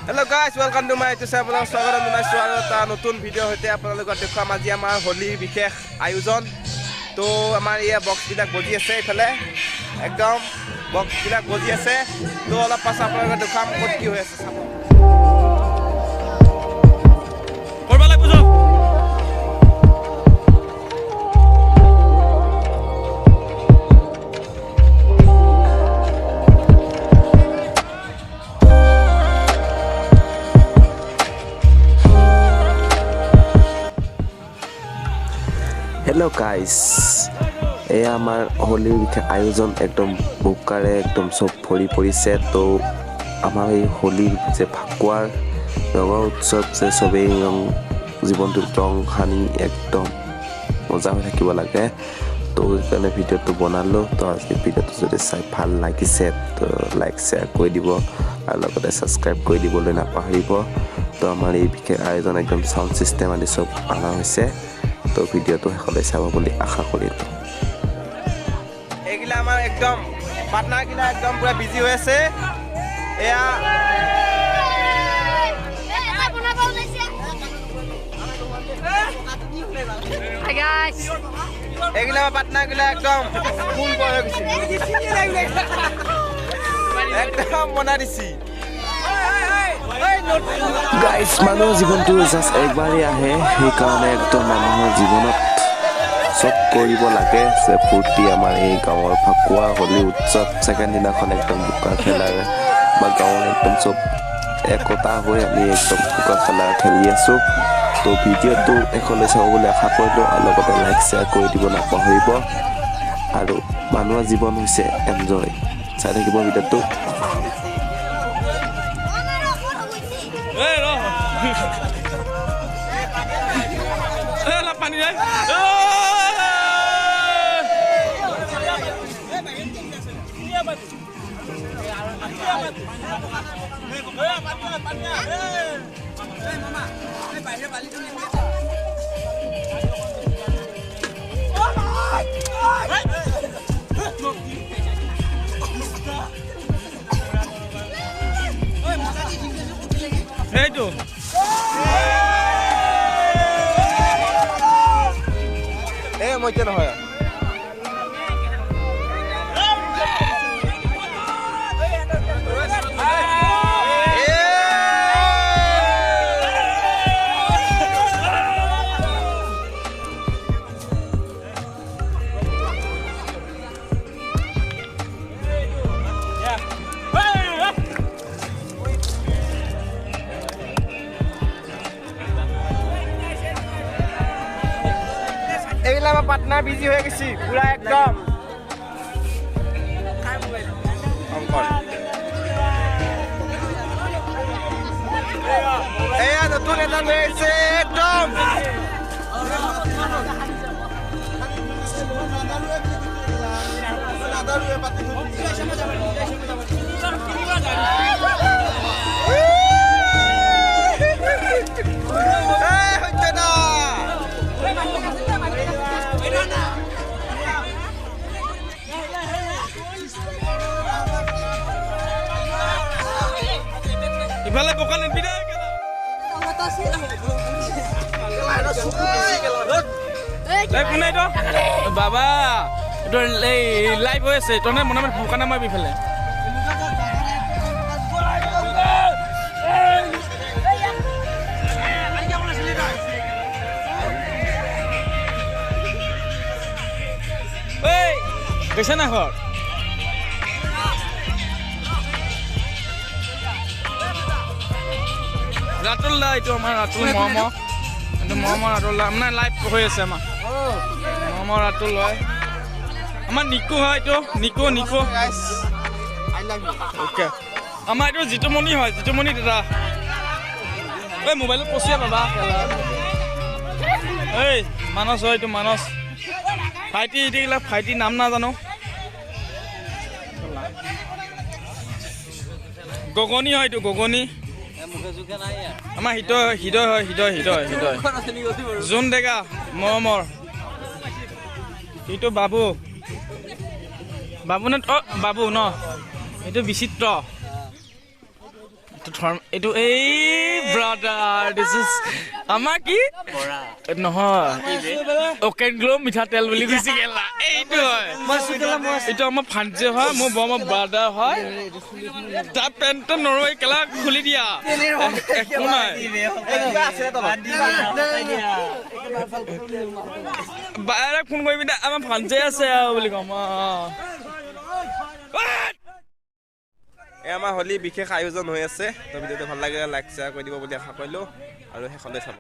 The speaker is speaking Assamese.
Hello guys, welcome to my channel. Swagat jনাইছো আৰু এটা নতুন ভিডিও হতে আপোনালোকক দেখুৱাম আজি আমাৰ হোলী বিশেষ আয়োজন তো আমাৰ এই বক্স বিলাক বজি আছে ইফালে একদম বক্স বিলাক বজি আছে তো অলপ পাছ আপোনালোকক দেখুৱাম ক'ত কি হৈ আছে চাব কৰবালে বুজো Hello guys, এয়া আমাৰ হোলীৰ বিশেষ আয়োজন একদম বুকাৰে একদম সব ভৰি পৰিছে তো আমাৰ এই হোলীৰ যে ফাকুৱাৰ ৰঙৰ উৎসৱ যে সবেই জীৱনটোত ৰং সানি একদম মজা হৈ থাকিব লাগে তো সেইকাৰণে ভিডিঅ'টো বনালোঁ তো আজি ভিডিঅ'টো যদি চাই ভাল লাগিছে তো লাইক শ্বেয়াৰ কৰি দিব আৰু লগতে ছাবস্ক্ৰাইব কৰি দিবলৈ নাপাহৰিব তো আমাৰ এই বিশেষ আয়োজন একদম সাউণ্ড ছিষ্টেম আদি সব অনা হৈছে তো ভিডিওটো হেকলে চাব বুলি আশা কৰিলো এগিলা আমাৰ একদম পাটনা গিলা একদম পুৰা বিজি হৈ আছে এয়া Hi guys. এগিলা পাটনা গিলা একদম ফুল হৈ গৈছে একদম মনা দিছি গাইস মানুহৰ জীৱনটো জাস্ট একবাৰেই আহে সেইকাৰণে একদম মানুহৰ জীৱনত সব কৰিব লাগে যে ফূৰ্তি আমাৰ এই গাঁৱৰ ফাকুৱা হোলী উৎসৱ ছেকেণ্ড দিনাখন একদম বুকা খেলা বা গাঁৱৰ একদম সব একতা হৈ আমি একদম বুকা খেলা খেলি আছোঁ তো ভিডিঅ'টো শেষলৈ চাব বুলি আশা কৰিলোঁ আৰু লগতে লাইক শ্বেয়াৰ কৰি দিব নাপাহৰিব আৰু মানুহৰ জীৱন হৈছে এনজয় চাই থাকিব ভিডিঅ'টো la panilla Hey tú মই কেন হয় এগুলা পাটনা বিজি হয়ে গেছি পুরা একদম এয়া নতুন এটা লৈ আহিছে একদম ইফালে বোকান নিপিদা কোনে তো বাবা এইটো লাইভ হৈ আছে তহঁতে মনে মনে বোকা নামাবি ইফালে গৈছে না ঘৰ ৰাতুল্লা এইটো আমাৰ ৰাতুল মহম্মদ এইটো মহম্মদ ৰাতুল্লা মানে লাইভ হৈ আছে আমাৰ মহম্মদ ৰাতুল হয় আমাৰ নিকু হয় এইটো নিকু অ'কে আমাৰ এইটো জিতুমণি হয় জিতুমণি দাদা এই মোবাইলত পচিয়া পাবা এই মানস হয় এইটো মানস ভাইটি এইবিলাক ভাইটি নাম নাজানো গগনি হয় এইটো গগনি আমাৰ হৃদয় হয় জোন ডেগা মৰমৰ এইটো বাবু নে বাবু ন এইটো বিচিত্ৰ এইটো এই ব্ৰাদাৰ দিছ ইজ আমাৰ কি নহয় অকেন গ্লো মিঠাতেল বুলি কৈছে গেলা এইটো হয় এইটো আমাৰ ফাঞ্জে হয় মোৰ আমাৰ ব্ৰাদাৰ হয় তাৰ পেণ্টটো নৰৈ কেলা খুলি দিয়া একো নাই বাইৰে ফোন কৰিবি দে আমাৰ ফাঞ্জে আছে আৰু বুলি কম এই আমাৰ হোলী বিশেষ আয়োজন হৈ আছে তো ভিডিঅ'টো ভাল লাগিলে লাইক শ্বেয়াৰ কৰি দিব বুলি আশা কৰিলোঁ আৰু শেষলৈ চাব